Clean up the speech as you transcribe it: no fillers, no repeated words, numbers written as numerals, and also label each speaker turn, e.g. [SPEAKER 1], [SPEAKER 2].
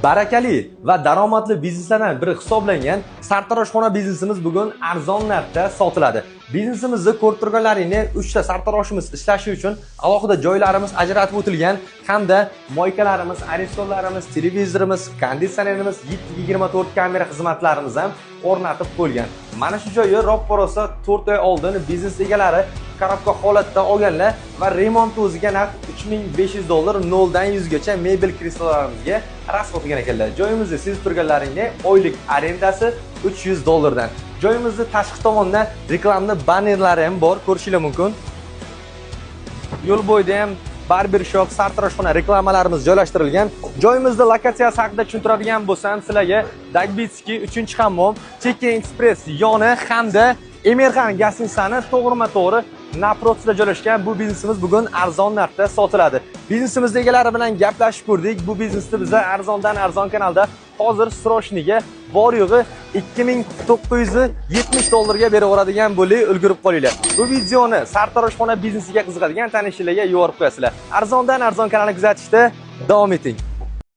[SPEAKER 1] Barakali va daromadli bizneslardan biri hisoblangan sartaroshxona biznesimiz bugun arzon narxda sotiladi. Biznesimizni ko'rib turganlaringni 3 ta sartaroshimiz ishlashi uchun alohida joylarimiz ajratib o'tilgan hamda moykalarimiz, arestonlarimiz, televizorimiz, konditsionerimiz, 7/24 kamera xizmatlarimiz ham o'rnatib qo'yilgan. Mana shu joyi ro'porosa 4 oy oldin biznes egalari korobka holatda olganlar va remont o'ziga narx $3500 0 dan 100 gacha mebel kreslolarimizga rasxod qilgan ekanlar. Joyimizni siz turganlaringni oylik arendasi $300 dan. Joyimizni tashqi tomonda reklamni bannerlari ham bor, ko'rishingiz mumkin. Yo'l bo'yida ham barbershop, sartaroshxona reklamalarimiz joylashtirilgan. Joyimizda lokatsiyasi haqida tushuntiradigan bo'lsam, sizlarga Dagbitskiy 3-hammom, Cheki Express yoni hamda Emirxan gastitsani to'g'rima-to'g'ri naprotida joylashgan bu biznesimiz bugun arzon narxda sotiladi. Biznesimiz egalari bilan gaplashib ko'rdik. Bu biznesni biz arzondan arzon kanalda hozir srochniga bor yo'g'i $2970 ga beraveradigan bo'lib ulgurib qolinglar. Bu videoni sartaroshxona biznesiga qiziqadigan tanishlarga yuborib qo'yasizlar. Arzondan arzon kanalini kuzatishda davom eting.